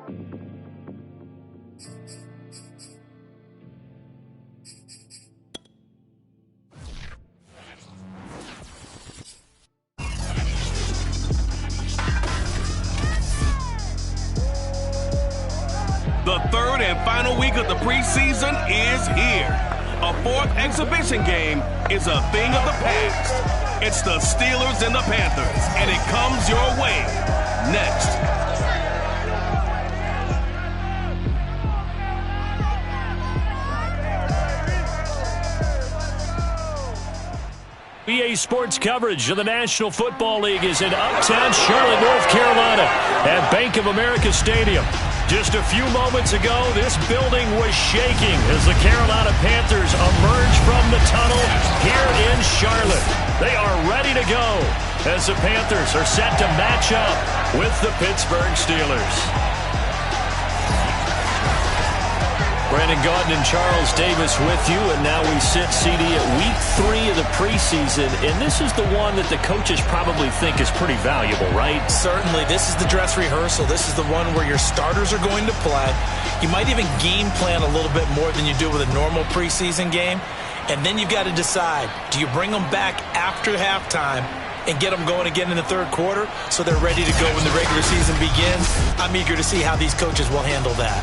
The third and final week of the preseason is here. A fourth exhibition game is a thing of the past. It's the Steelers and the Panthers, and it comes your way next. EA Sports coverage of the National Football League is in uptown Charlotte, North Carolina at Bank of America Stadium. Just a few moments ago, this building was shaking as the Carolina Panthers emerge from the tunnel here in Charlotte. They are ready to go as the Panthers are set to match up with the Pittsburgh Steelers. Brandon Gaudin and Charles Davis with you, and now we sit, CD, at week 3 of the preseason, and this is the one that the coaches probably think is pretty valuable, right? Certainly. This is the dress rehearsal. This is the one where your starters are going to play. You might even game plan a little bit more than you do with a normal preseason game, and then you've got to decide, do you bring them back after halftime and get them going again in the third quarter so they're ready to go when the regular season begins? I'm eager to see how these coaches will handle that.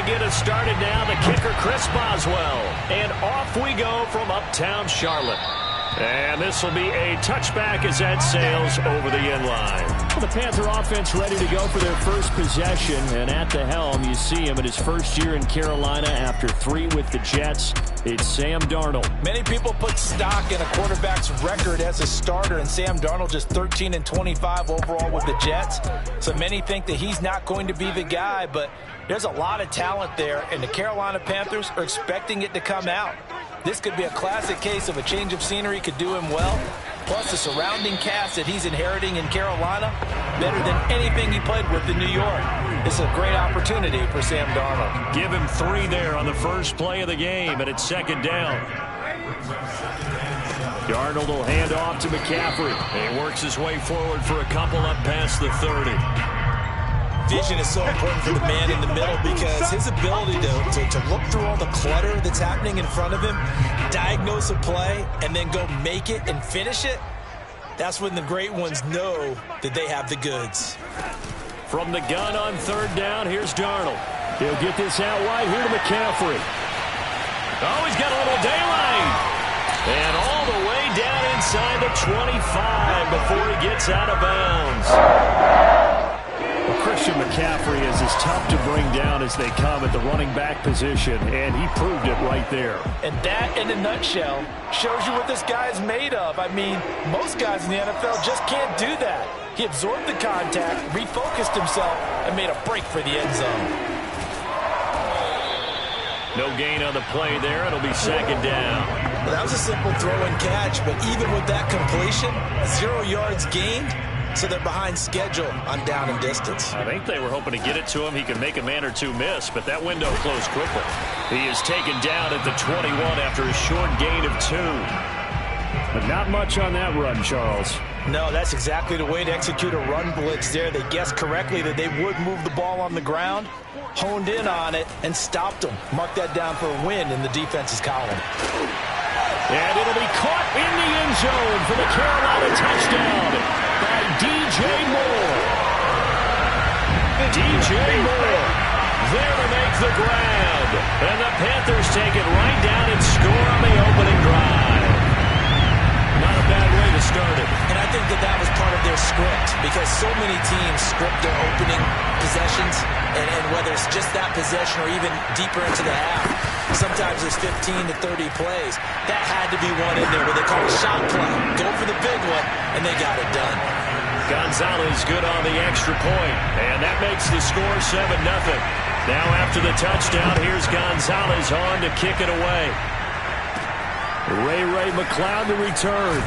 Get us started now, the kicker Chris Boswell, and off we go from uptown Charlotte. And this will be a touchback as that sails over the end line. Well, the Panther offense ready to go for their first possession, and at the helm you see him in his first year in Carolina after 3 with the Jets. It's Sam Darnold. Many people put stock in a quarterback's record as a starter, and Sam Darnold just 13-25 overall with the Jets. So many think that he's not going to be the guy, but there's a lot of talent there, and the Carolina Panthers are expecting it to come out. This could be a classic case of a change of scenery could do him well. Plus the surrounding cast that he's inheriting in Carolina, better than anything he played with in New York. It's a great opportunity for Sam Darnold. Give him 3 there on the first play of the game, and it's second down. Darnold will hand off to McCaffrey. He works his way forward for a couple up past the 30. Vision is so important for the man in the middle because his ability to look through all the clutter that's happening in front of him, diagnose a play, and then go make it and finish it, that's when the great ones know that they have the goods. From the gun on third down, here's Darnold. He'll get this out wide here to McCaffrey. Oh, he's got a little daylight. And all the way down inside the 25 before he gets out of bounds. Christian McCaffrey is as tough to bring down as they come at the running back position, and he proved it right there. And that, in a nutshell, shows you what this guy is made of. I mean, most guys in the NFL just can't do that. He absorbed the contact, refocused himself, and made a break for the end zone. No gain on the play there. It'll be second down. Well, that was a simple throw and catch, but even with that completion, 0 yards gained. So they're behind schedule on down and distance. I think they were hoping to get it to him. He could make a man or two miss, but that window closed quickly. He is taken down at the 21 after a short gain of 2. But not much on that run, Charles. No, that's exactly the way to execute a run blitz there. They guessed correctly that they would move the ball on the ground, honed in on it, and stopped them. Mark that down for a win in the defense's column. And it'll be caught in the end zone for the Carolina touchdown by DJ Moore. DJ Moore there to make the grab. And the Panthers take it right down and score on the opening drive. Not a bad way to start it. And I think that was part of their script because so many teams script their opening possessions, and whether it's just that possession or even deeper into the half, sometimes it's 15 to 30 plays. That had to be one in there where they call a shot play. Go for the big one, and they got it done. Gonzalez good on the extra point, and that makes the score 7-0. Now after the touchdown, here's Gonzalez on to kick it away. Ray McCloud to return.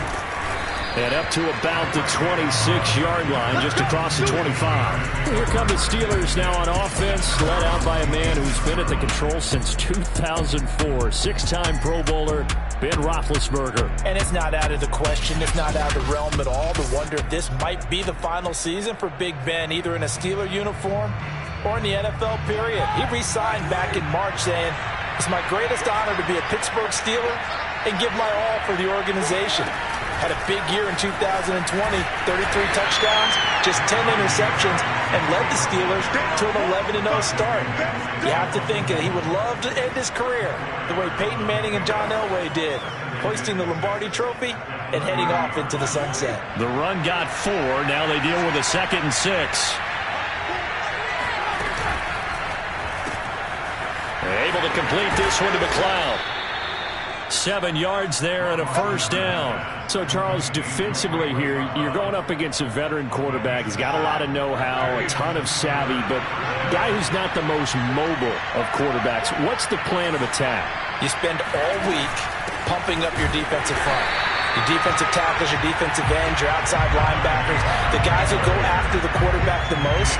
And up to about the 26-yard line, just across the 25. Here come the Steelers now on offense, led out by a man who's been at the control since 2004. Six-time Pro Bowler, Ben Roethlisberger. And it's not out of the question. It's not out of the realm at all to wonder if this might be the final season for Big Ben, either in a Steeler uniform or in the NFL period. He re-signed back in March saying, "It's my greatest honor to be a Pittsburgh Steeler and give my all for the organization." Had a big year in 2020, 33 touchdowns, just 10 interceptions, and led the Steelers to an 11-0 start. You have to think that he would love to end his career the way Peyton Manning and John Elway did, hoisting the Lombardi Trophy and heading off into the sunset. The run got 4. Now they deal with a 2nd and 6. Able to complete this one to McCloud. 7 yards there and a first down. So, Charles, defensively here, you're going up against a veteran quarterback. He's got a lot of know-how, a ton of savvy, but a guy who's not the most mobile of quarterbacks. What's the plan of attack? You spend all week pumping up your defensive front. Your defensive tackles, your defensive ends, your outside linebackers, the guys who go after the quarterback the most,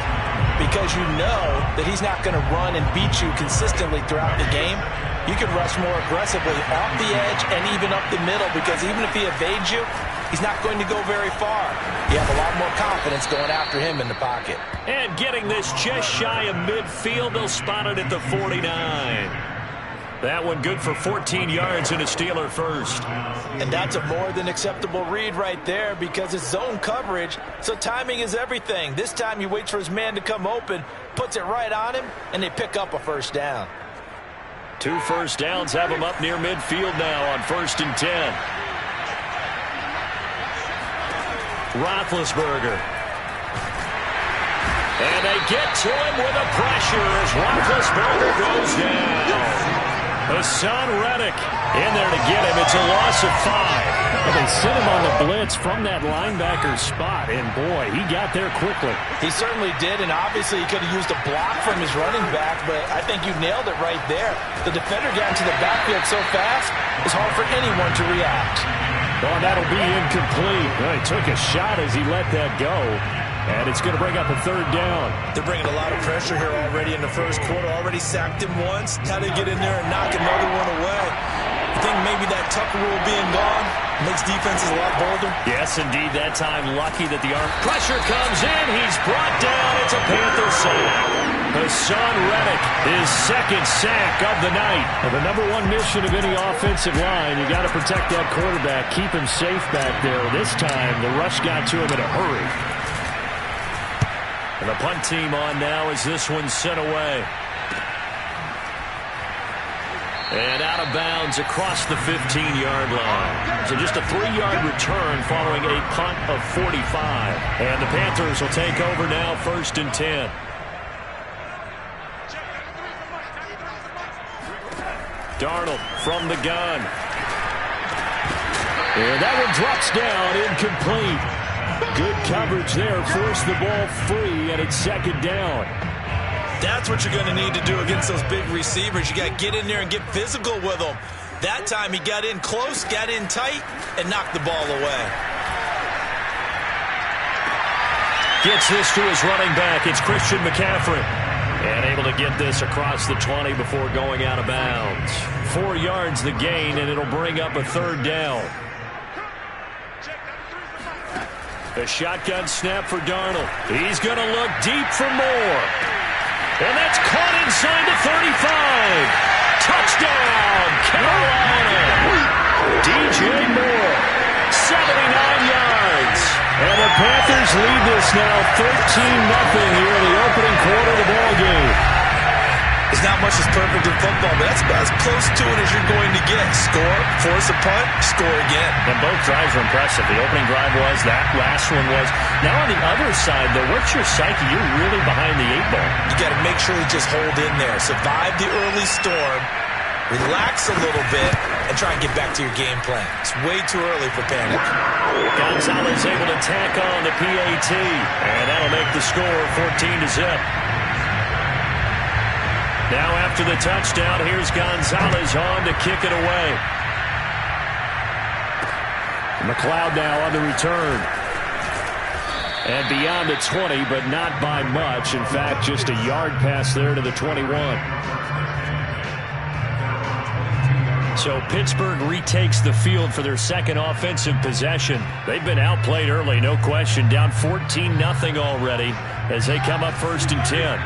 because you know that he's not going to run and beat you consistently throughout the game. You can rush more aggressively off the edge and even up the middle, because even if he evades you, he's not going to go very far. You have a lot more confidence going after him in the pocket. And getting this just shy of midfield, they'll spot it at the 49. That one good for 14 yards and a Steeler first. And that's a more than acceptable read right there, because it's zone coverage, so timing is everything. This time he waits for his man to come open, puts it right on him, and they pick up a first down. 2 first downs have him up near midfield now on 1st and 10. Roethlisberger. And they get to him with a pressure as Roethlisberger goes down. Hassan Reddick in there to get him. It's a loss of 5. Well, they sent him on the blitz from that linebacker spot, and boy, he got there quickly. He certainly did, and obviously he could have used a block from his running back, but I think you nailed it right there. The defender got into the backfield so fast, it's hard for anyone to react. Oh, that'll be incomplete. Well, he took a shot as he let that go. And it's going to bring up a 3rd down. They're bringing a lot of pressure here already in the first quarter. Already sacked him once. How to get in there and knock another one away. I think maybe that Tucker rule being gone makes defenses a lot bolder. Yes, indeed. That time, lucky that the arm pressure comes in. He's brought down. It's a Panther sack. Hassan Reddick, his 2nd sack of the night. Well, the #1 mission of any offensive line, you got to protect that quarterback, keep him safe back there. This time, the rush got to him in a hurry. And the punt team on now as this one's sent away. And out of bounds across the 15-yard line. So just a 3-yard return following a punt of 45. And the Panthers will take over now, 1st and 10. Darnold from the gun. And that one drops down, incomplete. Good coverage there, forced the ball free, and it's 2nd down. That's what you're going to need to do against those big receivers. You got to get in there and get physical with them. That time he got in close, got in tight, and knocked the ball away. Gets this to his running back. It's Christian McCaffrey. And able to get this across the 20 before going out of bounds. 4 yards the gain, and it'll bring up a 3rd down. A shotgun snap for Darnold. He's going to look deep for more. And that's caught inside the 35. Touchdown, Carolina. DJ Moore, 79 yards. And the Panthers lead this now 13-0 here in the opening quarter of the ballgame. It's not much that's perfect in football, but that's about as close to it as you're going to get. Score, force a punt, score again. And both drives were impressive. The opening drive was, that last one was. Now on the other side, though, what's your psyche? You're really behind the 8 ball. You got to make sure you just hold in there. Survive the early storm, relax a little bit, and try and get back to your game plan. It's way too early for panic. Gonzalez able to tack on the PAT, and that'll make the score 14-0. Now after the touchdown, here's Gonzalez on to kick it away. McLeod now on the return. And beyond the 20, but not by much. In fact, just a yard pass there to the 21. So Pittsburgh retakes the field for their second offensive possession. They've been outplayed early, no question. Down 14-0 already as they come up 1st and 10.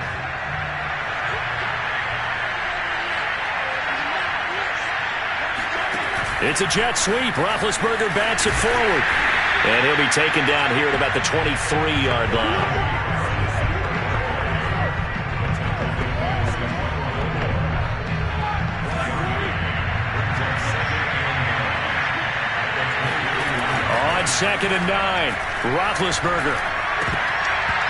It's a jet sweep. Roethlisberger bats it forward. And he'll be taken down here at about the 23-yard line. On 2nd and 9, Roethlisberger.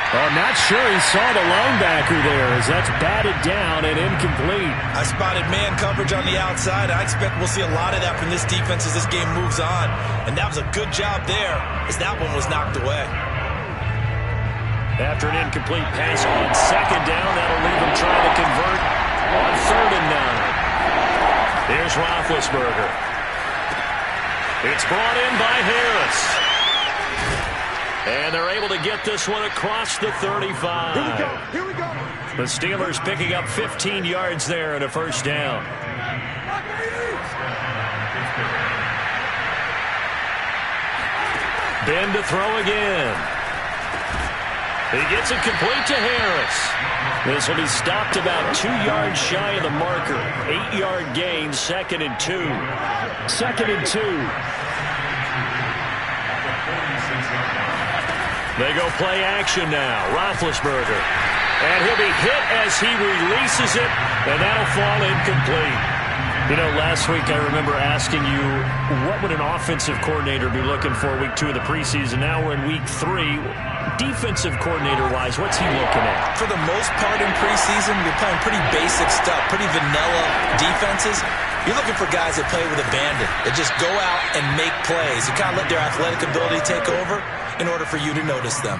Oh, not sure he saw the linebacker there as that's batted down and incomplete. I spotted man coverage on the outside. I expect we'll see a lot of that from this defense as this game moves on. And that was a good job there as that one was knocked away. After an incomplete pass on 2nd down, that'll leave him trying to convert on 3rd and 9. Here's Roethlisberger. It's brought in by Harris. And they're able to get this one across the 35. Here we go. The Steelers picking up 15 yards there and a 1st down. Ben to throw again. He gets it complete to Harris. This will be stopped about 2 yards shy of the marker. 8-yard gain, 2nd and 2. 2nd and 2. They go play action now. Roethlisberger. And he'll be hit as he releases it, and that'll fall incomplete. You know, last week I remember asking you, what would an offensive coordinator be looking for week 2 of the preseason? Now we're in week 3. Defensive coordinator-wise, what's he looking at? For the most part in preseason, we're playing pretty basic stuff, pretty vanilla defenses. You're looking for guys that play with abandon, that just go out and make plays. You kind of let their athletic ability take over in order for you to notice them.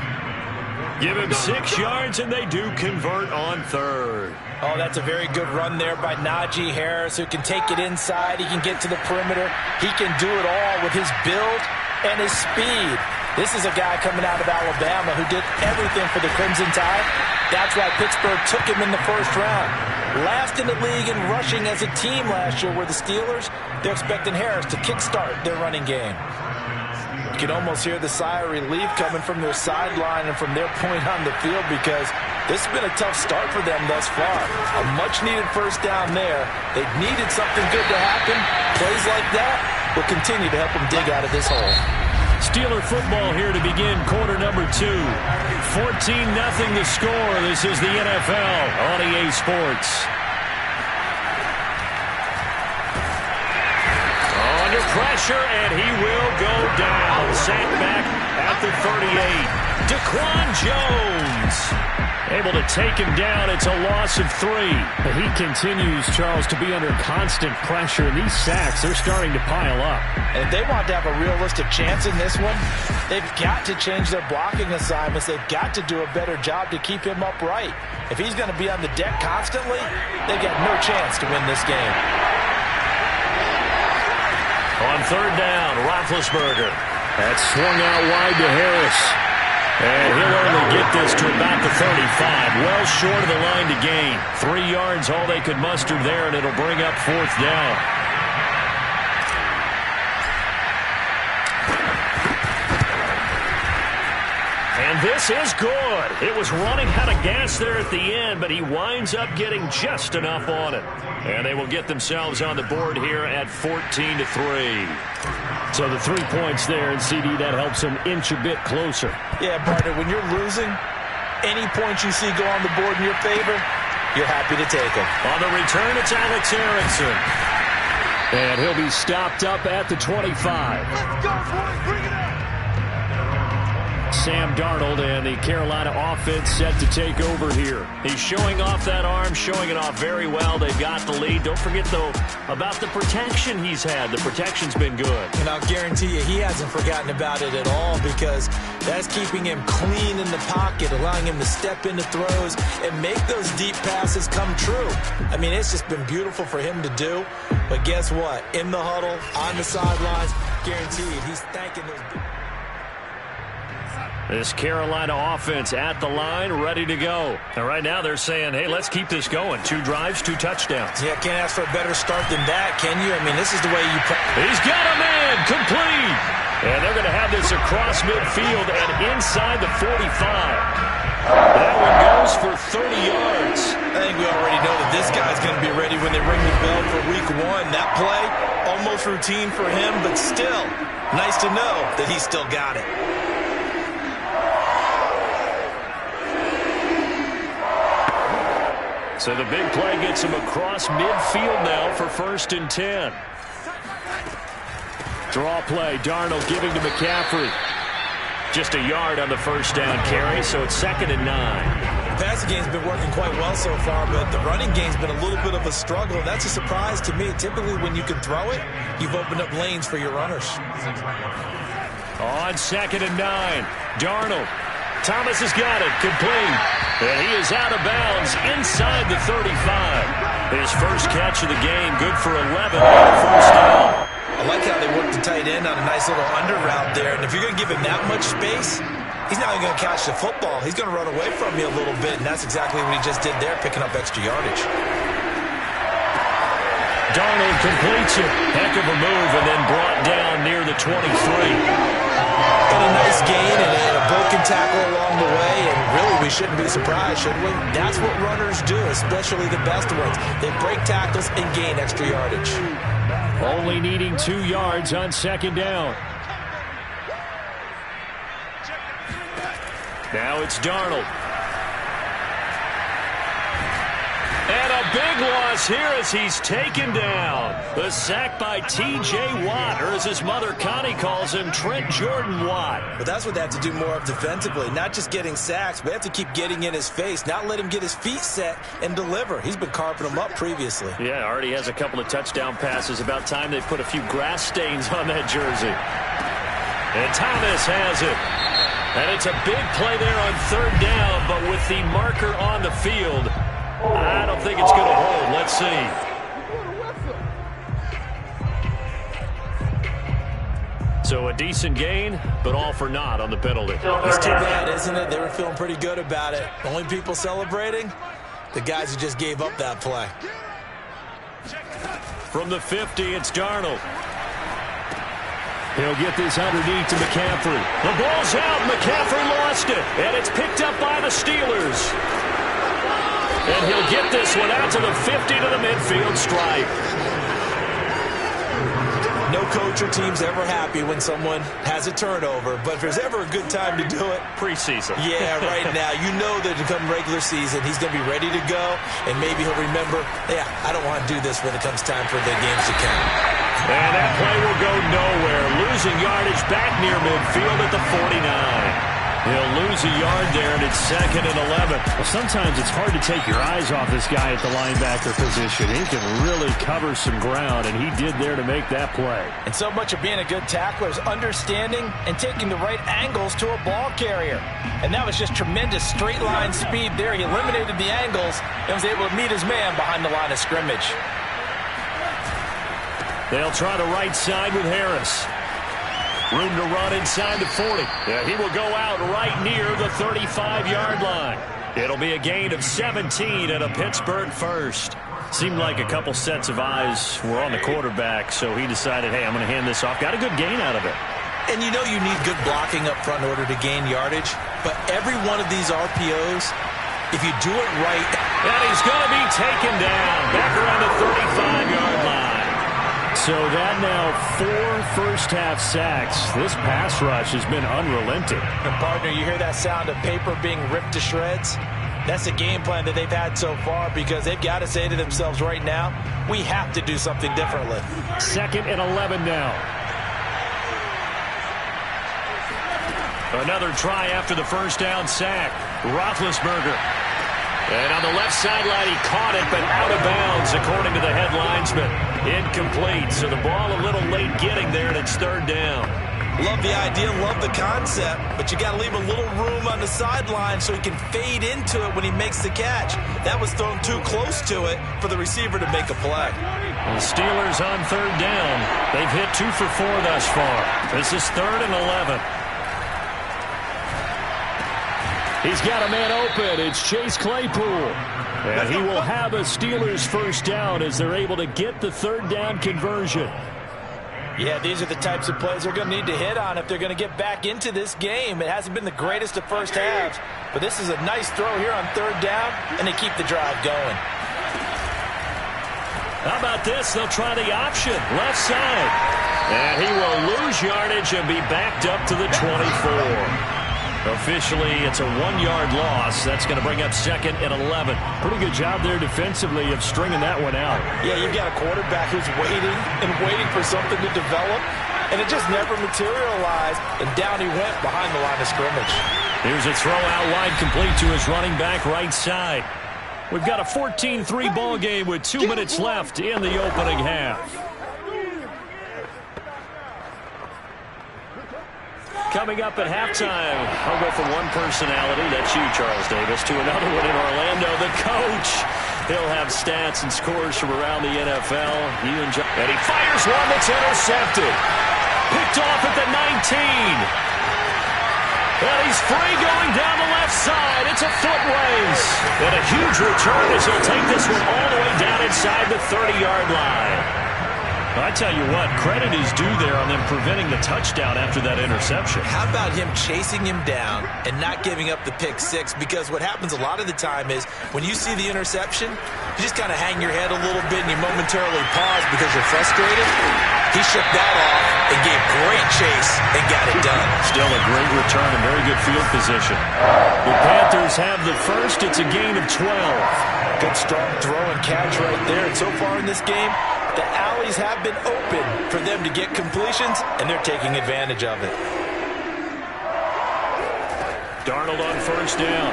Give him 6 yards, and they do convert on 3rd. Oh, that's a very good run there by Najee Harris, who can take it inside. He can get to the perimeter. He can do it all with his build and his speed. This is a guy coming out of Alabama who did everything for the Crimson Tide. That's why Pittsburgh took him in the 1st round. Last in the league in rushing as a team last year were the Steelers. They're expecting Harris to kickstart their running game. You can almost hear the sigh of relief coming from their sideline and from their point on the field because this has been a tough start for them thus far. A much-needed 1st down there. They needed something good to happen. Plays like that will continue to help them dig out of this hole. Steeler football here to begin quarter number 2. 14-0 the score. This is the NFL on EA Sports. Under pressure, and he will go down. Sacked back at the 38. Daquan Jones able to take him down. It's a loss of 3. He continues, Charles, to be under constant pressure. And these sacks, they're starting to pile up. And if they want to have a realistic chance in this one, they've got to change their blocking assignments. They've got to do a better job to keep him upright. If he's going to be on the deck constantly, they've got no chance to win this game. On 3rd down, Roethlisberger. That's swung out wide to Harris. And he'll only get this to about the 35. Well short of the line to gain. 3 yards, all they could muster there, and it'll bring up 4th down. And this is good. It was running out of gas there at the end, but he winds up getting just enough on it. And they will get themselves on the board here at 14-3. So the 3 points there, and CD, that helps them inch a bit closer. Yeah, partner, when you're losing, any points you see go on the board in your favor, you're happy to take them. On the return, it's Alex Erickson. And he'll be stopped up at the 25. Let's go, boys. Bring it up. Sam Darnold and the Carolina offense set to take over here. He's showing off that arm, showing it off very well. They've got the lead. Don't forget, though, about the protection he's had. The protection's been good. And I'll guarantee you he hasn't forgotten about it at all because that's keeping him clean in the pocket, allowing him to step into throws and make those deep passes come true. I mean, it's just been beautiful for him to do. But guess what? In the huddle, on the sidelines, guaranteed he's thanking those. This Carolina offense at the line, ready to go. And right now they're saying, hey, let's keep this going. 2 drives, 2 touchdowns. Yeah, can't ask for a better start than that, can you? I mean, this is the way you... He's got a man, complete. And they're going to have this across midfield and inside the 45. That one goes for 30 yards. I think we already know that this guy's going to be ready when they ring the bell for week 1. That play, almost routine for him, but still, nice to know that he's still got it. So the big play gets him across midfield now for 1st and 10. Draw play, Darnold giving to McCaffrey. Just a yard on the 1st down carry, so it's 2nd and 9. The passing game's been working quite well so far, but the running game's been a little bit of a struggle. That's a surprise to me. Typically, when you can throw it, you've opened up lanes for your runners. On 2nd and 9, Darnold. Thomas has got it, complete. And he is out of bounds inside the 35. His first catch of the game, good for 11 on the 1st down. I like how they worked the tight end on a nice little under route there. And if you're going to give him that much space, he's not even going to catch the football. He's going to run away from you a little bit, and that's exactly what he just did there, picking up extra yardage. Darnold completes it. Heck of a move, and then brought down near the 23. Got a nice gain and a broken tackle along the way, and really we shouldn't be surprised, should we? That's what runners do, especially the best ones. They break tackles and gain extra yardage. Only needing 2 yards on 2nd down. Now it's Darnold. And a big loss here as he's taken down. The sack by T.J. Watt, or as his mother Connie calls him, Trent Jordan Watt. But that's what they have to do more of defensively. Not just getting sacks, but they have to keep getting in his face. Not let him get his feet set and deliver. He's been carving them up previously. Yeah, already has a couple of touchdown passes. About time they put a few grass stains on that jersey. And Thomas has it. And it's a big play there on 3rd down, but with the marker on the field, I don't think it's going to hold. Let's see. So a decent gain, but all for naught on the penalty. It's too bad, isn't it? They were feeling pretty good about it. The only people celebrating, the guys who just gave up that play. From the 50, it's Darnold. He'll get this underneath to McCaffrey. The ball's out. McCaffrey lost it, and it's picked up by the Steelers. And he'll get this one out to the 50 to the midfield stripe. No coach or team's ever happy when someone has a turnover, but if there's ever a good time to do it, preseason. Yeah, right now. You know that to come regular season, he's going to be ready to go, and maybe he'll remember, yeah, I don't want to do this when it comes time for the games to count. And that play will go nowhere. Losing yardage back near midfield at the 49. He'll lose a yard there, and it's 2nd and 11. Well, sometimes it's hard to take your eyes off this guy at the linebacker position. He can really cover some ground, and he did there to make that play. And so much of being a good tackler is understanding and taking the right angles to a ball carrier. And that was just tremendous straight line speed there. He eliminated the angles and was able to meet his man behind the line of scrimmage. They'll try the right side with Harris. Room to run inside the 40. Yeah, he will go out right near the 35-yard line. It'll be a gain of 17 and a Pittsburgh first. Seemed like a couple sets of eyes were on the quarterback, so he decided, hey, I'm going to hand this off. Got a good gain out of it. And you know you need good blocking up front in order to gain yardage, but every one of these RPOs, if you do it right... And he's going to be taken down back around the 35-yard line. So that now 4 first-half sacks. This pass rush has been unrelenting. And partner, you hear that sound of paper being ripped to shreds? That's the game plan that they've had so far because they've got to say to themselves right now, we have to do something differently. 2nd and 11 now. Another try after the first down sack. Roethlisberger. And on the left sideline, he caught it, but out of bounds, according to the head linesman. Incomplete, so the ball a little late getting there, and it's 3rd down. Love the idea, love the concept, but you got to leave a little room on the sideline so he can fade into it when he makes the catch. That was thrown too close to it for the receiver to make a play. The Steelers on third down. They've hit 2 for 4 thus far. This is 3rd and 11. He's got a man open. It's Chase Claypool. And he will have a Steelers first down as they're able to get the third down conversion. Yeah, these are the types of plays they're going to need to hit on if they're going to get back into this game. It hasn't been the greatest of first halves, but this is a nice throw here on third down, and they keep the drive going. How about this? They'll try the option, left side. And he will lose yardage and be backed up to the 24. Officially, it's a 1-yard loss. That's going to bring up 2nd and 11. Pretty good job there defensively of stringing that one out. Yeah, you've got a quarterback who's waiting and waiting for something to develop, and it just never materialized, and down he went behind the line of scrimmage. Here's a throw out wide, complete to his running back right side. We've got a 14-3 ball game with 2 minutes left in the opening half. Coming up at halftime, I'll go from one personality, that's you, Charles Davis, to another one in Orlando, the coach. He'll have stats and scores from around the NFL. And he fires one that's intercepted. Picked off at the 19. And he's free going down the left side. It's a foot race. And a huge return as he'll take this one all the way down inside the 30-yard line. I tell you what, credit is due there on them preventing the touchdown after that interception. How about him chasing him down and not giving up the pick six? Because what happens a lot of the time is when you see the interception, you just kind of hang your head a little bit and you momentarily pause because you're frustrated. He shook that off and gave great chase and got it done. Still a great return and very good field position. The Panthers have the first. It's a gain of 12. Good strong throw and catch right there. And so far in this game, the alleys have been open for them to get completions, and they're taking advantage of it. Darnold on first down.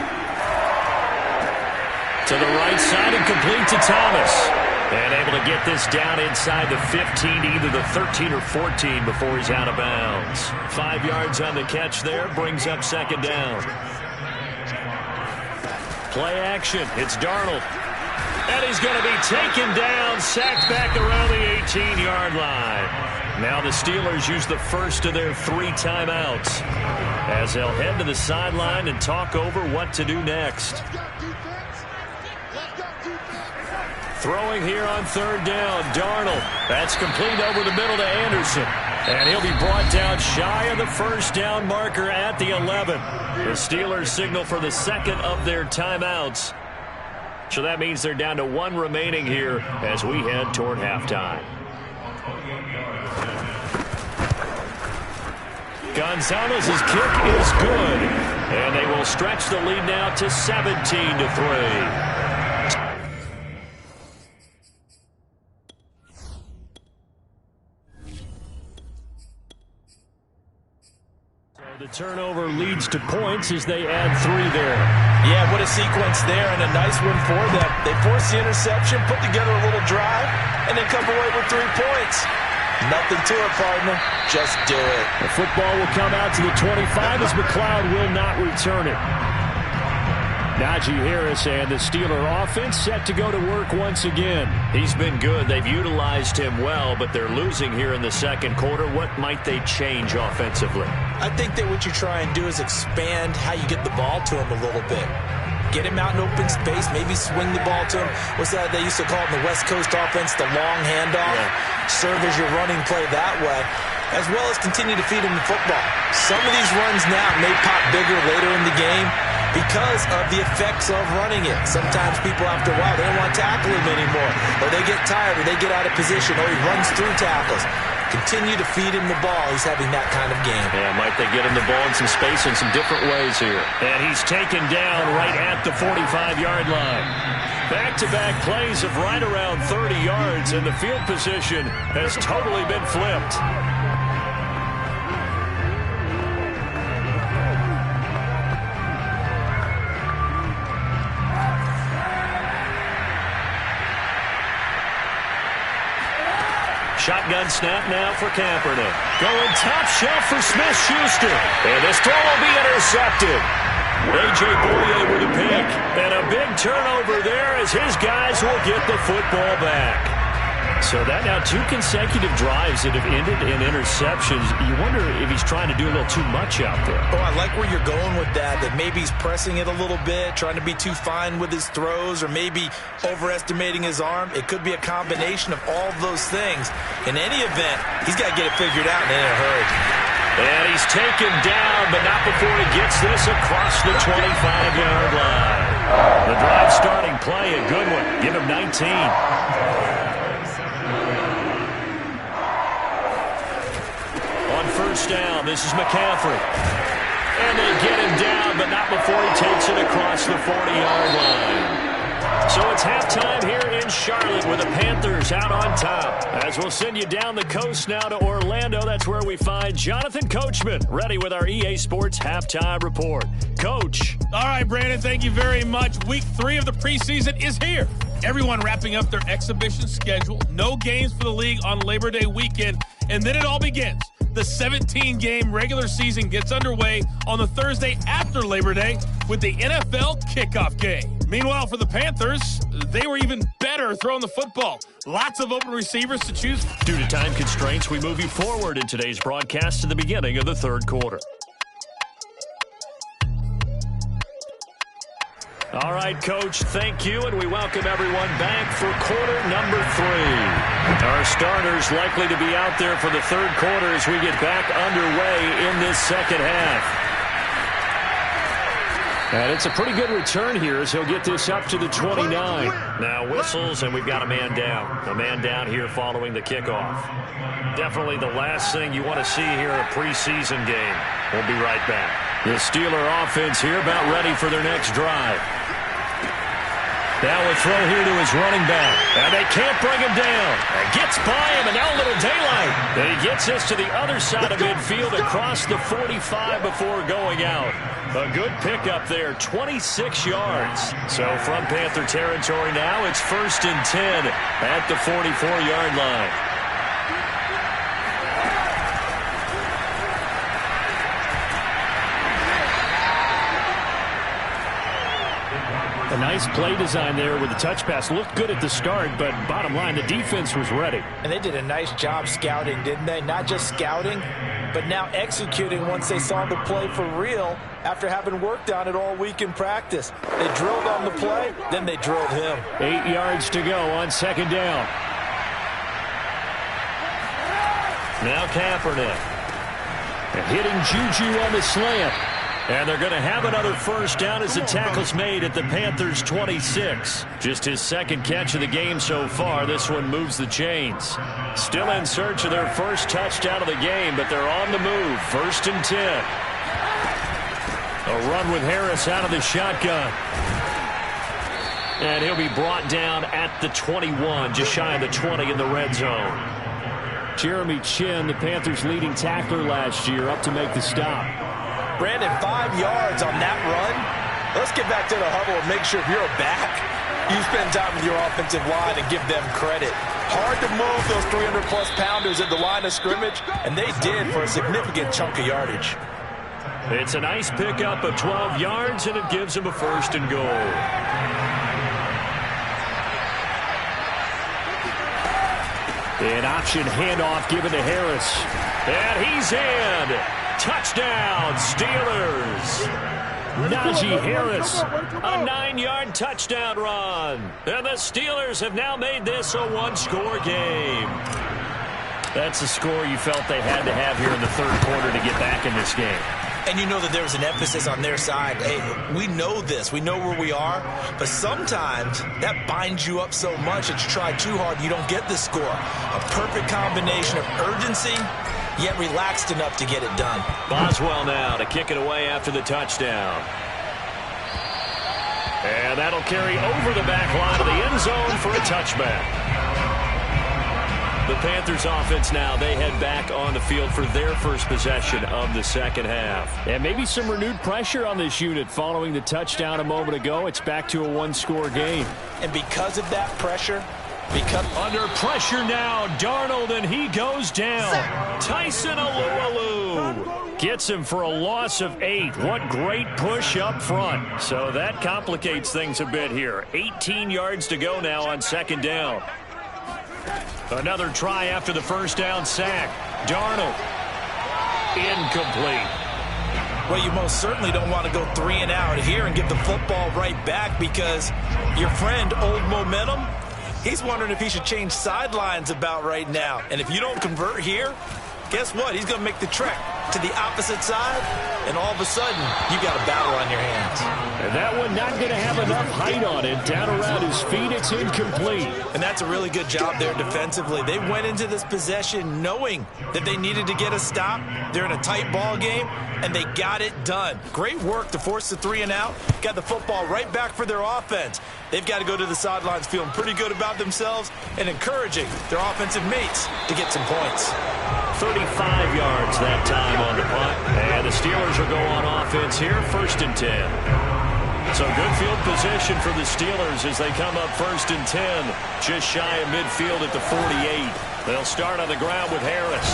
To the right side and complete to Thomas. And able to get this down inside the 15, either the 13 or 14 before he's out of bounds. 5 yards on the catch there, brings up 2nd down. Play action, it's Darnold. And he's going to be taken down, sacked back around the 18-yard line. Now the Steelers use the first of their 3 timeouts as they'll head to the sideline and talk over what to do next. Throwing here on third down, Darnold. That's complete over the middle to Anderson. And he'll be brought down shy of the first down marker at the 11. The Steelers signal for the second of their timeouts. So that means they're down to 1 remaining here as we head toward halftime. Gonzalez's kick is good. And they will stretch the lead now to 17-3. The turnover leads to points as they add 3 there. Yeah, what a sequence there and a nice one for them. They force the interception, put together a little drive, and then come away with 3 points. Nothing to it, partner. Just do it. The football will come out to the 25 as McLeod will not return it. Najee Harris and the Steeler offense set to go to work once again. He's been good. They've utilized him well, but they're losing here in the second quarter. What might they change offensively? I think that what you try and do is expand how you get the ball to him a little bit. Get him out in open space, maybe swing the ball to him. What's that they used to call it in the West Coast offense, the long handoff? Yeah. Serve as your running play that way, as well as continue to feed him the football. Some of these runs now may pop bigger later in the game because of the effects of running it. Sometimes people, after a while, they don't want to tackle him anymore, or they get tired, or they get out of position, or he runs through tackles. Continue to feed him the ball. He's having that kind of game. Yeah, might they get him the ball in some space in some different ways here. And he's taken down right at the 45-yard line. Back-to-back plays of right around 30 yards, and the field position has totally been flipped. Shotgun snap now for Kaepernick. Going top shelf for Smith-Schuster. And this throw will be intercepted. A.J. Boye with a pick. And a big turnover there as his guys will get the football back. So that now 2 consecutive drives that have ended in interceptions. You wonder if he's trying to do a little too much out there. Oh, I like where you're going with that maybe he's pressing it a little bit, trying to be too fine with his throws, or maybe overestimating his arm. It could be a combination of all of those things. In any event, he's got to get it figured out in a hurry. And he's taken down, but not before he gets this across the 25-yard line. The drive starting play, a good one. Give him 19. First down, this is McCaffrey. And they get him down, but not before he takes it across the 40-yard line. So it's halftime here in Charlotte with the Panthers out on top. As we'll send you down the coast now to Orlando, that's where we find Jonathan Coachman, ready with our EA Sports Halftime Report. Coach. All right, Brandon, thank you very much. Week 3 of the preseason is here. Everyone wrapping up their exhibition schedule. No games for the league on Labor Day weekend, and then it all begins. The 17-game regular season gets underway on the Thursday after Labor Day with the NFL kickoff game. Meanwhile, for the Panthers, they were even better throwing the football. Lots of open receivers to choose. Due to time constraints, we move you forward in today's broadcast to the beginning of the third quarter. All right, Coach, thank you, and we welcome everyone back for quarter number 3. Our starters likely to be out there for the third quarter as we get back underway in this second half. And it's a pretty good return here as he'll get this up to the 29. Now whistles, and we've got a man down. A man down here following the kickoff. Definitely the last thing you want to see here in a preseason game. We'll be right back. The Steeler offense here about ready for their next drive. Now a throw here to his running back. And they can't bring him down. And gets by him, and now a little daylight. And he gets this to the other side of midfield across the 45 before going out. A good pickup there, 26 yards. So from Panther territory now, it's 1st and 10 at the 44-yard line. A nice play design there with the touch pass. Looked good at the start, but bottom line, the defense was ready. And they did a nice job scouting, didn't they? Not just scouting, but now executing once they saw the play for real after having worked on it all week in practice. They drilled on the play, then they drilled him. 8 yards to go on second down. Now Kaepernick. And hitting Juju on the slant. And they're going to have another first down as the tackle's made at the Panthers' 26. Just his second catch of the game so far. This one moves the chains. Still in search of their first touchdown of the game, but they're on the move. 1st and 10. A run with Harris out of the shotgun. And he'll be brought down at the 21, just shy of the 20 in the red zone. Jeremy Chin, the Panthers' leading tackler last year, up to make the stop. Brandon, 5 yards on that run. Let's get back to the huddle and make sure if you're a back, you spend time with your offensive line and give them credit. Hard to move those 300-plus pounders at the line of scrimmage, and they did for a significant chunk of yardage. It's a nice pickup of 12 yards, and it gives them a 1st and goal. An option handoff given to Harris. And he's in. Touchdown, Steelers. Najee Harris. A 9-yard touchdown run. And the Steelers have now made this a one-score game. That's the score you felt they had to have here in the third quarter to get back in this game. And you know that there was an emphasis on their side. Hey, we know this. We know where we are. But sometimes that binds you up so much that you try too hard, you don't get the score. A perfect combination of urgency, yet relaxed enough to get it done. Boswell now to kick it away after the touchdown. And that'll carry over the back line of the end zone for a touchback. The Panthers offense now, they head back on the field for their first possession of the second half. And maybe some renewed pressure on this unit following the touchdown a moment ago. It's back to a one-score game. And because of that pressure, Under pressure now, Darnold, and he goes down. Tyson Alualu gets him for a loss of 8. What great push up front. So that complicates things a bit here. 18 yards to go now on second down. Another try after the first down sack. Darnold. Incomplete. Well, you most certainly don't want to go 3 and out here and give the football right back, because your friend, Old Momentum, he's wondering if he should change sidelines about right now. And if you don't convert here, guess what? He's going to make the trek to the opposite side, and all of a sudden, you got a battle on your hands. And that one not going to have enough height on it. Down around his feet, it's incomplete. And that's a really good job there defensively. They went into this possession knowing that they needed to get a stop. They're in a tight ball game, and they got it done. Great work to force the 3 and out. Got the football right back for their offense. They've got to go to the sidelines feeling pretty good about themselves and encouraging their offensive mates to get some points. 35 yards that time on the punt. And the Steelers will go on offense here, 1st and 10. So good field position for the Steelers as they come up 1st and 10. Just shy of midfield at the 48. They'll start on the ground with Harris.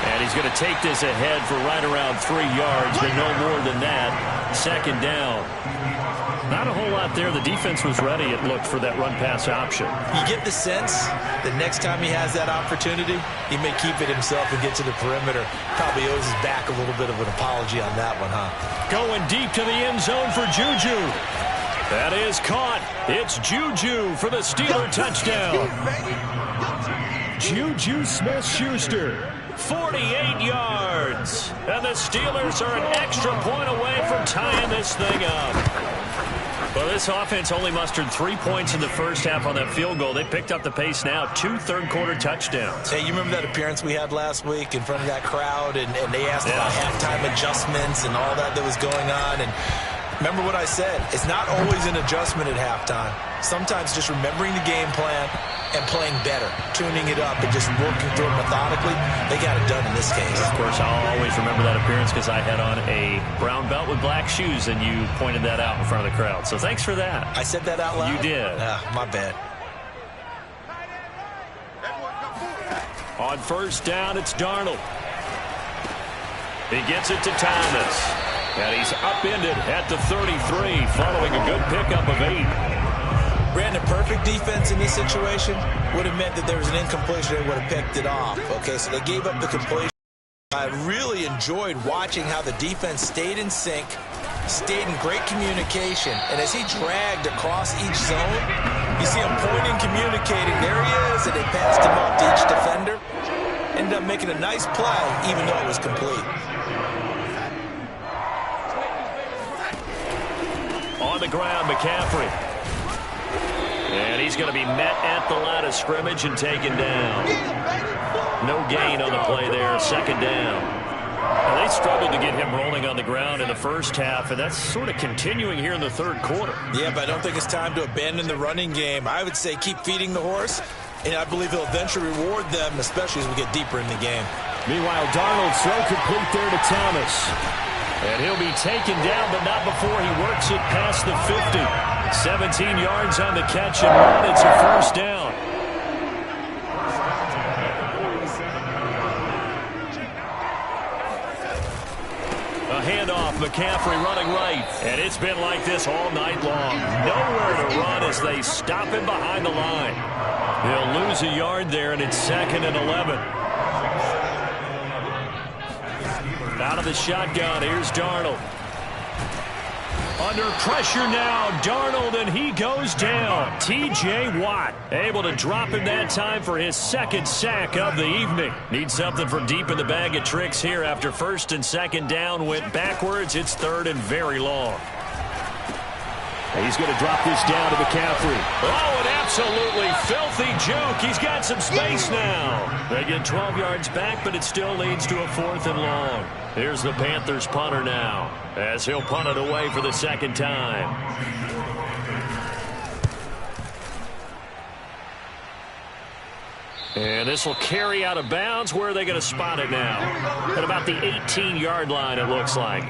And he's going to take this ahead for right around 3 yards, but no more than that. 2nd down. Not a whole lot there. The defense was ready, it looked, for that run-pass option. You get the sense that next time he has that opportunity, he may keep it himself and get to the perimeter. Probably owes his back a little bit of an apology on that one, huh? Going deep to the end zone for Juju. That is caught. It's Juju for the Steeler touchdown. Juju Smith-Schuster. 48 yards. And the Steelers are an extra point away from tying this thing up. Well, this offense only mustered 3 points in the first half on that field goal. They picked up the pace now. 2 third-quarter touchdowns. Hey, you remember that appearance we had last week in front of that crowd, and they asked about halftime adjustments and all that was going on, and remember what I said. It's not always an adjustment at halftime. Sometimes just remembering the game plan and playing better, tuning it up and just working through it methodically. They got it done in this case. Of course, I'll always remember that appearance because I had on a brown belt with black shoes, and you pointed that out in front of the crowd. So thanks for that. I said that out loud? You did. My bad. On 1st down, it's Darnold. He gets it to Thomas. And he's upended at the 33 following a good pickup of 8. Brandon, perfect defense in this situation would have meant that there was an incompletion. They would have picked it off. Okay, so they gave up the completion. I really enjoyed watching how the defense stayed in sync, stayed in great communication, and as he dragged across each zone, you see him pointing, communicating. There he is, and they passed him up to each defender. Ended up making a nice play, even though it was complete. On the ground, McCaffrey. And he's going to be met at the line of scrimmage and taken down. No gain on the play there, 2nd down. Well, they struggled to get him rolling on the ground in the first half, and that's sort of continuing here in the 3rd quarter. Yeah, but I don't think it's time to abandon the running game. I would say keep feeding the horse, and I believe he'll eventually reward them, especially as we get deeper in the game. Meanwhile, Darnold's throw complete there to Thomas. And he'll be taken down, but not before he works it past the 50. 17 yards on the catch, and it's a 1st down. A handoff, McCaffrey running right. And it's been like this all night long. Nowhere to run as they stop him behind the line. He'll lose a yard there, and it's 2nd and 11. Out of the shotgun, here's Darnold. Under pressure now, Darnold, and he goes down. T.J. Watt able to drop him that time for his 2nd sack of the evening. Needs something from deep in the bag of tricks here after 1st and 2nd down went backwards. It's 3rd and very long. He's going to drop this down to McCaffrey. Oh, an absolutely filthy juke. He's got some space now. They get 12 yards back, but it still leads to a 4th and long. Here's the Panthers punter now, as he'll punt it away for the 2nd time. And this will carry out of bounds. Where are they going to spot it now? At about the 18-yard line, it looks like.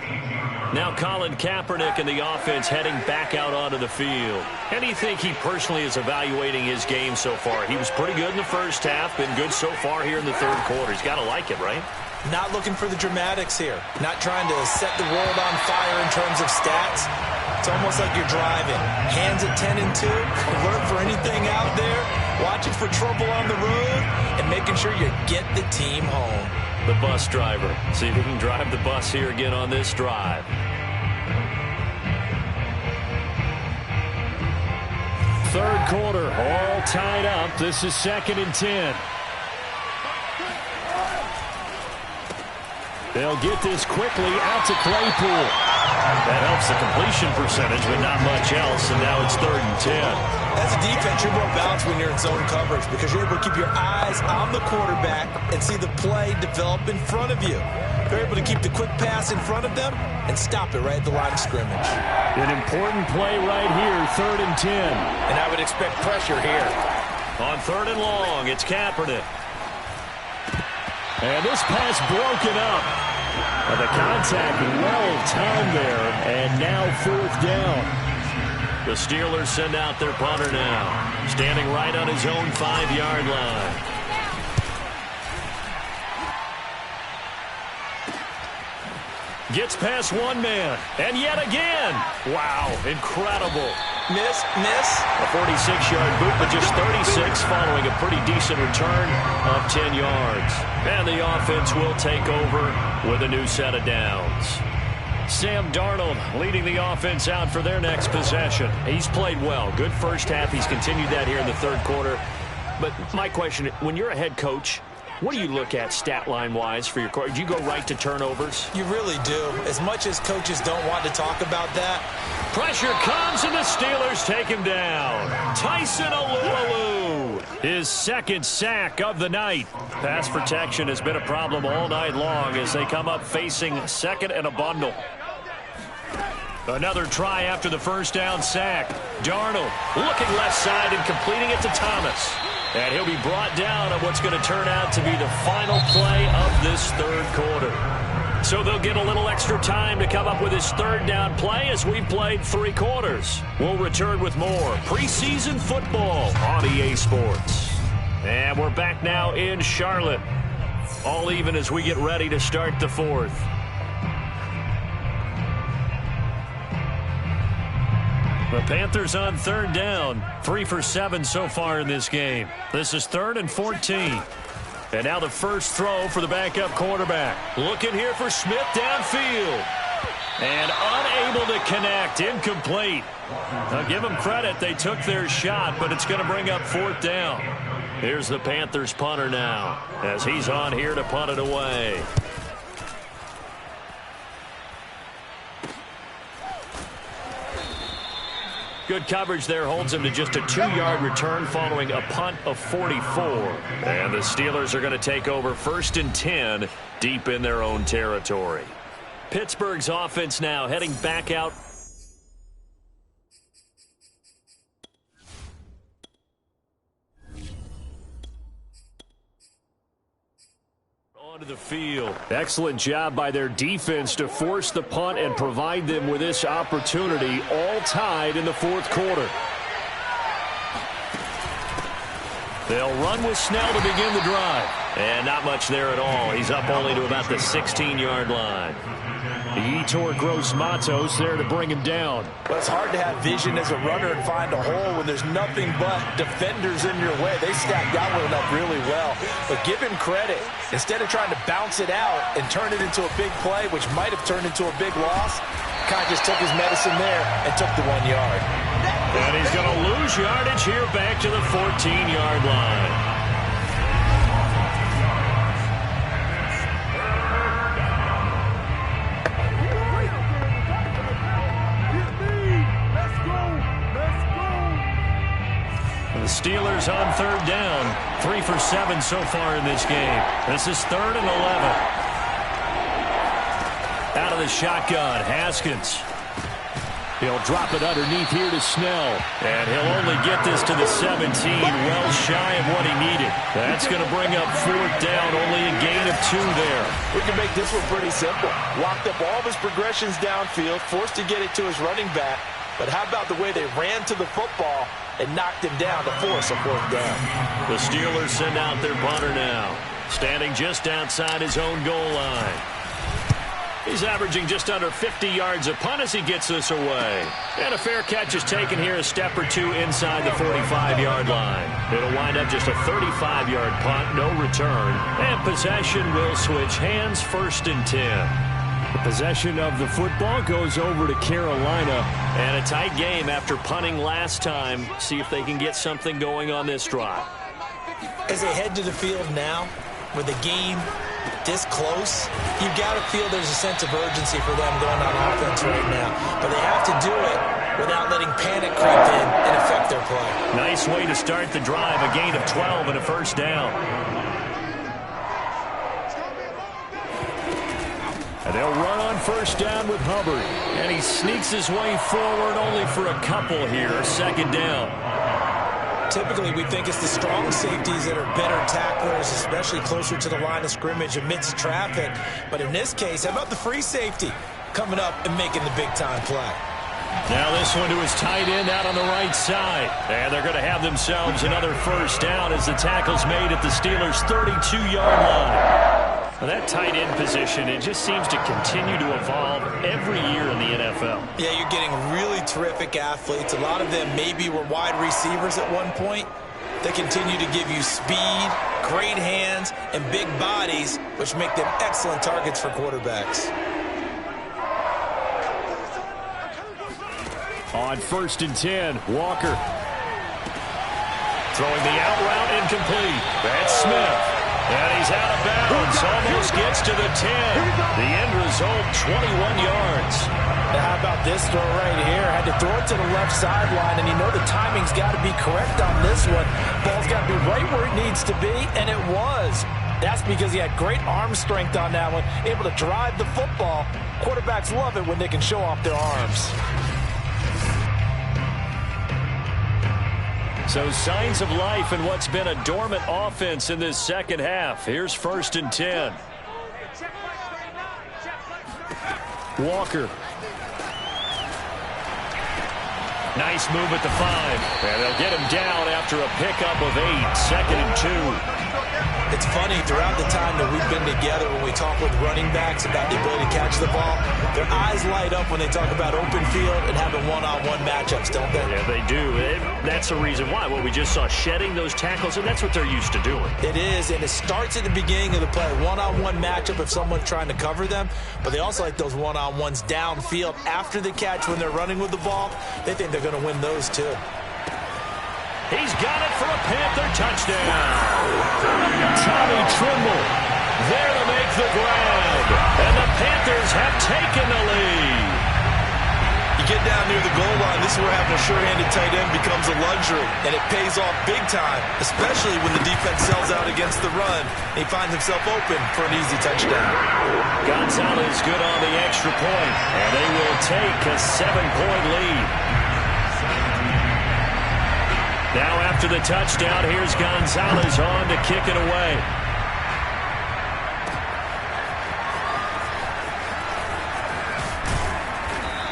Now Colin Kaepernick and the offense heading back out onto the field. How do you think he personally is evaluating his game so far? He was pretty good in the first half, been good so far here in the third quarter. He's got to like it, right? Not looking for the dramatics here. Not trying to set the world on fire in terms of stats. It's almost like you're driving. Hands at 10 and 2. Alert for anything out there. Watching for trouble on the road. And making sure you get the team home. The bus driver. See if he can drive the bus here again on this drive. Third quarter, all tied up. This is 2nd and 10. They'll get this quickly out to Claypool. That helps the completion percentage, but not much else, and now it's 3rd and 10. As a defense, you're more balanced when you're in zone coverage because you're able to keep your eyes on the quarterback and see the play develop in front of you. They're able to keep the quick pass in front of them and stop it right at the line of scrimmage. An important play right here, 3rd and 10. And I would expect pressure here. On 3rd and long, it's Kaepernick. And this pass broken up. The contact well timed there, and now 4th down. The Steelers send out their punter now, standing right on his own 5-yard line. Gets past one man, and yet again. Wow, incredible. Miss. A 46-yard boot, but just 36 following a pretty decent return of 10 yards. And the offense will take over with a new set of downs. Sam Darnold leading the offense out for their next possession. He's played well. Good first half. He's continued that here in the third quarter. But my question, when you're a head coach, what do you look at stat line-wise for your quarterback? Do you go right to turnovers? You really do. As much as coaches don't want to talk about that. Pressure comes, and the Steelers take him down. Tyson Alualu, his 2nd sack of the night. Pass protection has been a problem all night long as they come up facing 2nd and a bundle. Another try after the first down sack. Darnold looking left side and completing it to Thomas. And he'll be brought down on what's going to turn out to be the final play of this third quarter. So they'll get a little extra time to come up with his 3rd down play as we've played 3 quarters. We'll return with more preseason football on EA Sports. And we're back now in Charlotte. All even as we get ready to start the 4th. The Panthers on 3rd down. 3 for 7 so far in this game. This is 3rd and 14. And now the first throw for the backup quarterback. Looking here for Smith downfield. And unable to connect. Incomplete. Now give them credit. They took their shot, but it's going to bring up 4th down. Here's the Panthers punter now as he's on here to punt it away. Good coverage there holds him to just a 2-yard return following a punt of 44. And the Steelers are going to take over 1st and 10 deep in their own territory. Pittsburgh's offense now heading back out. Onto the field. Excellent job by their defense to force the punt and provide them with this opportunity, all tied in the 4th quarter. They'll run with Snell to begin the drive. And not much there at all. He's up only to about the 16-yard line. Yetur Gross-Matos there to bring him down. Well, it's hard to have vision as a runner and find a hole when there's nothing but defenders in your way. They stacked that one up really well. But give him credit. Instead of trying to bounce it out and turn it into a big play, which might have turned into a big loss, kind of just took his medicine there and took the 1 yard. And he's going to lose yardage here back to the 14-yard line. The Steelers on 3rd down. 3 for 7 so far in this game. This is 3rd and 11. Out of the shotgun, Haskins. He'll drop it underneath here to Snell. And he'll only get this to the 17, well shy of what he needed. That's going to bring up 4th down, only a gain of 2 there. We can make this one pretty simple. Locked up all of his progressions downfield, forced to get it to his running back. But how about the way they ran to the football and knocked him down to force a 4th down? The Steelers send out their punter now, standing just outside his own goal line. He's averaging just under 50 yards a punt as he gets this away. And a fair catch is taken here a step or 2 inside the 45-yard line. It'll wind up just a 35-yard punt, no return. And possession will switch hands, 1st and 10. The possession of the football goes over to Carolina. And a tight game after punting last time. See if they can get something going on this drive. As they head to the field now, with the game this close, you've got to feel there's a sense of urgency for them going on offense right now. But they have to do it without letting panic creep in and affect their play. Nice way to start the drive, a gain of 12 and a 1st down. And they'll run on 1st down with Hubbard. And he sneaks his way forward only for a couple here, 2nd down. Typically, we think it's the strong safeties that are better tacklers, especially closer to the line of scrimmage amidst traffic. But in this case, how about the free safety coming up and making the big-time play? Now this one to his tight end out on the right side. And they're going to have themselves another 1st down as the tackle's made at the Steelers' 32-yard line. Now that tight end position, it just seems to continue to evolve every year in the NFL. Yeah, you're getting really terrific athletes. A lot of them maybe were wide receivers at one point. They continue to give you speed, great hands, and big bodies, which make them excellent targets for quarterbacks. On 1st and 10, Walker. Throwing the out route incomplete. That's Smith. And he's out of bounds. Almost gets to the 10. The end result, 21 yards. Now how about this throw right here? Had to throw it to the left sideline, and you know the timing's got to be correct on this one. Ball's got to be right where it needs to be, and it was. That's because he had great arm strength on that one, able to drive the football. Quarterbacks love it when they can show off their arms. So signs of life in what's been a dormant offense in this 2nd half. Here's 1st and 10. Walker. Nice move at the 5. And they'll get him down after a pickup of 8. 2nd and 2. It's funny, throughout the time that we've been together, when we talk with running backs about the ability to catch the ball, their eyes light up when they talk about open field and having one-on-one matchups, don't they? Yeah, they do. That's the reason why. Well, we just saw shedding those tackles, and that's what they're used to doing. It is, and it starts at the beginning of the play. One-on-one matchup if someone's trying to cover them, but they also like those one-on-ones downfield after the catch when they're running with the ball. They think they're going to win those, too. He's got it for a Panther touchdown. Tommy Trimble there to make the grab. And the Panthers have taken the lead. You get down near the goal line, this is where having a sure-handed tight end becomes a luxury, and it pays off big time, especially when the defense sells out against the run. He finds himself open for an easy touchdown. Gonzalez good on the extra point, and they will take a 7-point lead. Now after the touchdown, here's Gonzalez on to kick it away.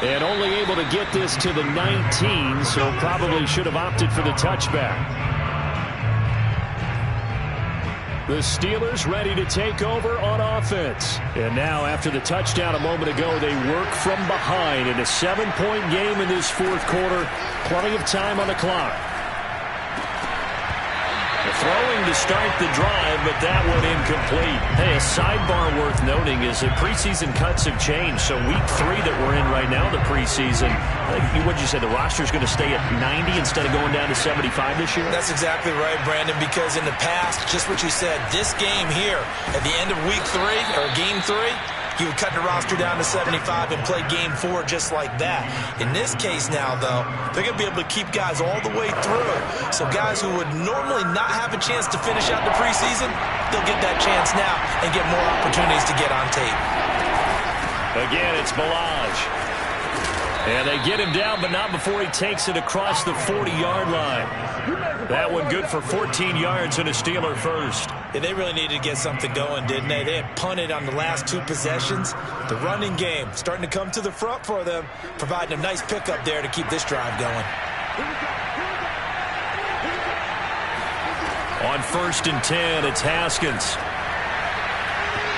And only able to get this to the 19, so probably should have opted for the touchback. The Steelers ready to take over on offense. And now after the touchdown a moment ago, they work from behind in a 7-point game in this 4th quarter. Plenty of time on the clock. Throwing to start the drive, but that one incomplete. Hey, a sidebar worth noting is that preseason cuts have changed. So week 3 that we're in right now, the preseason, what'd you say, the roster's going to stay at 90 instead of going down to 75 this year? That's exactly right, Brandon, because in the past, just what you said, this game here, at the end of week 3, or game 3, you would cut the roster down to 75 and play game 4 just like that. In this case now, though, they're going to be able to keep guys all the way through. So guys who would normally not have a chance to finish out the preseason, they'll get that chance now and get more opportunities to get on tape. Again, it's Balaj. And they get him down, but not before he takes it across the 40-yard line. That one good for 14 yards and a Steeler first. Yeah, they really needed to get something going, didn't they? They had punted on the last 2 possessions. The running game starting to come to the front for them, providing a nice pickup there to keep this drive going. On 1st and 10, it's Haskins.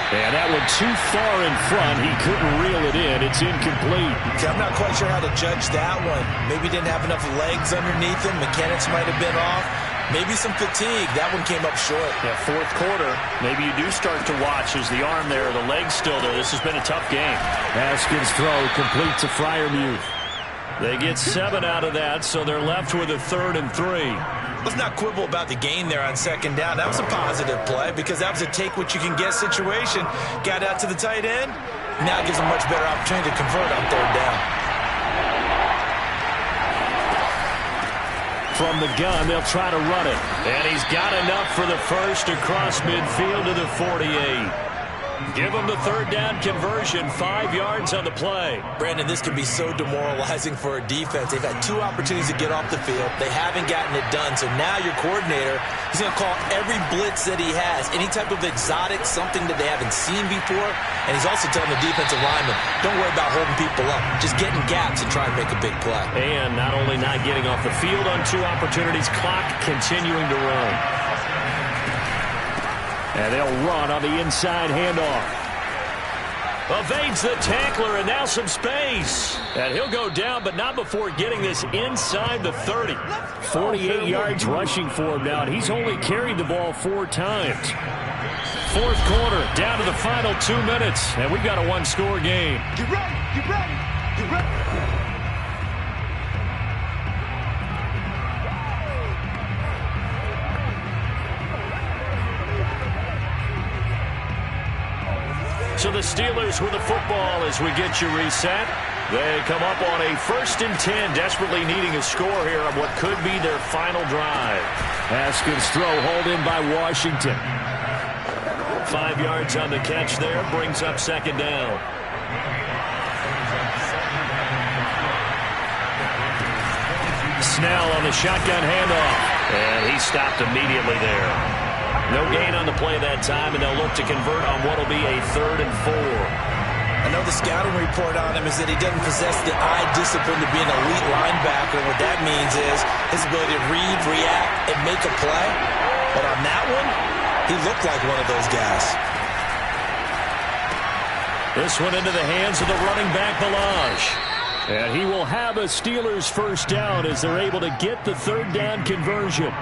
And that one too far in front. He couldn't reel it in. It's incomplete. See, I'm not quite sure how to judge that one. Maybe didn't have enough legs underneath him. Mechanics might have been off. Maybe some fatigue. That one came up short. Yeah, 4th quarter. Maybe you do start to watch as the arm there, the leg's still there. This has been a tough game. Haskins' throw complete to Freiermuth. They get 7 out of that, so they're left with a 3rd and 3. Let's not quibble about the gain there on 2nd down. That was a positive play because that was a take-what-you-can-get situation. Got out to the tight end. Now gives them much better opportunity to convert on 3rd down. From the gun, they'll try to run it. And he's got enough for the first across midfield to the 48. Give them the 3rd down conversion, 5 yards on the play. Brandon, this can be so demoralizing for a defense. They've had 2 opportunities to get off the field. They haven't gotten it done. So now your coordinator, he's going to call every blitz that he has, any type of exotic, something that they haven't seen before. And he's also telling the defensive lineman, don't worry about holding people up. Just get in gaps and try and make a big play. And not only not getting off the field on 2 opportunities, clock continuing to run. And they'll run on the inside handoff. Evades the tackler, and now some space. And he'll go down, but not before getting this inside the 30. 48 yards rushing for him now, and he's only carried the ball 4 times. 4th quarter, down to the final 2 minutes, and we've got a 1-score game. Get ready, get ready, get ready. So the Steelers with the football as we get you reset. They come up on a 1st and 10, desperately needing a score here on what could be their final drive. Haskins' throw hauled in by Washington. 5 yards on the catch there, brings up 2nd down. Snell on the shotgun handoff, and he stopped immediately there. No gain on the play that time, and they'll look to convert on what will be a 3rd and 4. I know the scouting report on him is that he doesn't possess the eye discipline to be an elite linebacker. What that means is his ability to read, react, and make a play. But on that one, he looked like one of those guys. This one into the hands of the running back, Balaj. And he will have a Steelers 1st down as they're able to get the 3rd down conversion.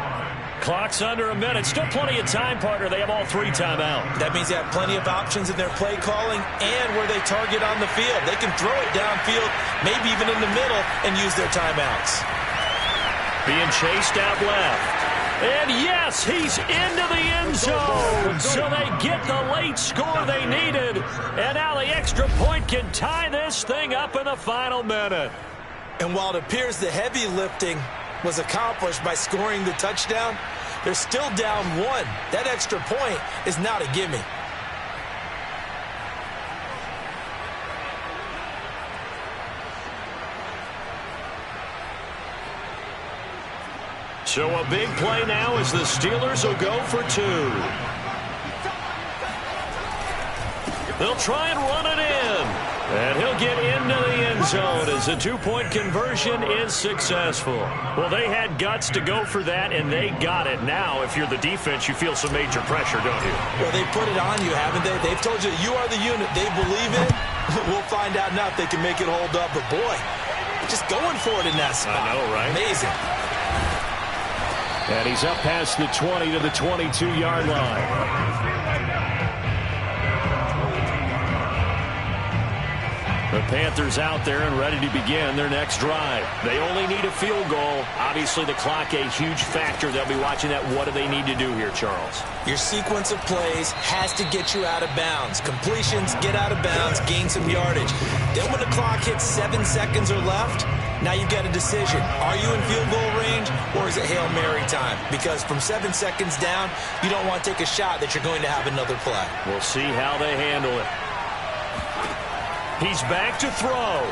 Clock's under a minute. Still plenty of time, partner. They have all 3 timeouts. That means they have plenty of options in their play calling and where they target on the field. They can throw it downfield, maybe even in the middle, and use their timeouts. Being chased out left. And yes, he's into the end zone. So they get the late score they needed. And now the extra point can tie this thing up in the final minute. And while it appears the heavy lifting was accomplished by scoring the touchdown, they're still down 1. That extra point is not a gimme. So a big play now as the Steelers will go for 2. They'll try and run it in. And he'll get into the end zone as a 2-point conversion is successful. Well, they had guts to go for that, and they got it. Now, if you're the defense, you feel some major pressure, don't you? Well, they put it on you, haven't they? They've told you you are the unit. They believe it. We'll find out now if they can make it hold up. But, boy, just going for it in that spot. I know, right? Amazing. And he's up past the 20 to the 22-yard line. The Panthers out there and ready to begin their next drive. They only need a field goal. Obviously, the clock a huge factor. They'll be watching that. What do they need to do here, Charles? Your sequence of plays has to get you out of bounds. Completions, get out of bounds, gain some yardage. Then when the clock hits 7 seconds or left, now you've got a decision. Are you in field goal range or is it Hail Mary time? Because from 7 seconds down, you don't want to take a shot that you're going to have another play. We'll see how they handle it. He's back to throw.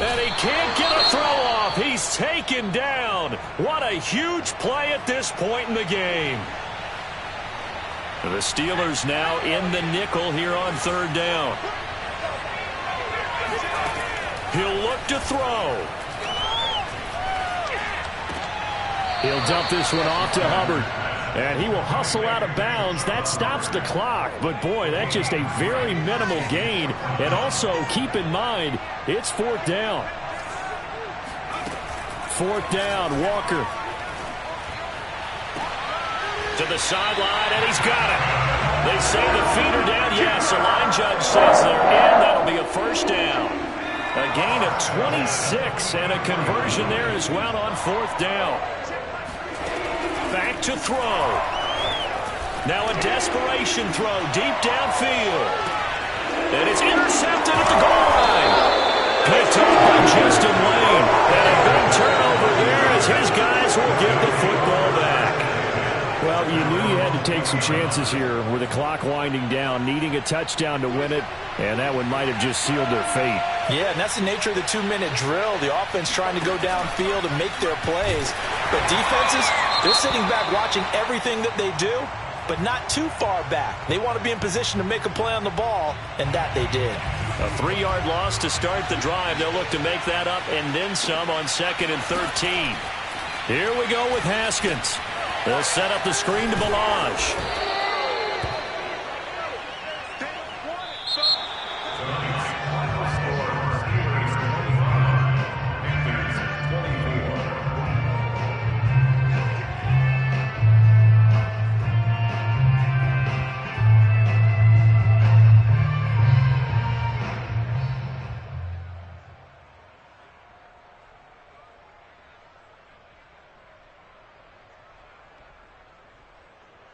And he can't get a throw off. He's taken down. What a huge play at this point in the game. The Steelers now in the nickel here on third down. He'll look to throw. He'll dump this one off to Hubbard. And he will hustle out of bounds. That stops the clock. But, boy, that's just a very minimal gain. And also, keep in mind, it's fourth down. Fourth down, Walker. To the sideline, and he's got it. They say the feet are down. Yes, the line judge says they're in. That'll be a first down. A gain of 26 and a conversion there as well on fourth down. Back to throw. Now a desperation throw deep downfield. And it's intercepted at the goal line. Picked up by Justin Lane. And a big turnover there as his guys will get the football back. Well, you knew you had to take some chances here with the clock winding down, needing a touchdown to win it, and that one might have just sealed their fate. Yeah, and that's the nature of the 2-minute drill. The offense trying to go downfield and make their plays. But defenses, they're sitting back watching everything that they do, but not too far back. They want to be in position to make a play on the ball, and that they did. A 3-yard loss to start the drive. They'll look to make that up and then some on 2nd and 13. Here we go with Haskins. They'll set up the screen to Balaj.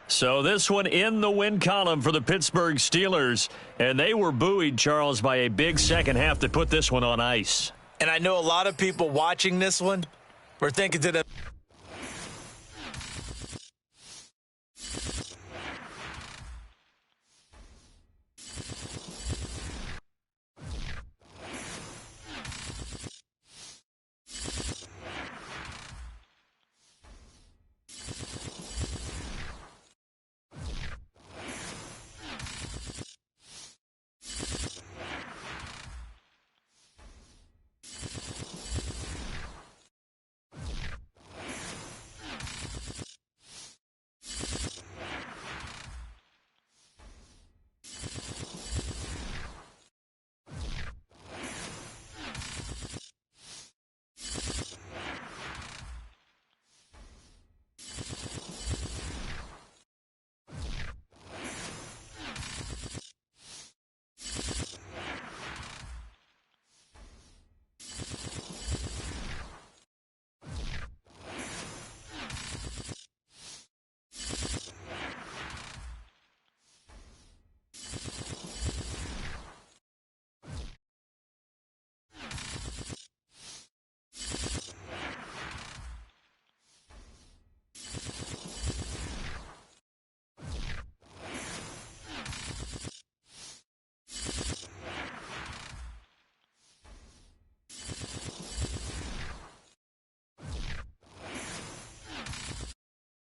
So this one in the win column for the Pittsburgh Steelers. And they were buoyed, Charles, by a big second half that put this one on ice. And I know a lot of people watching this one were thinking to themselves,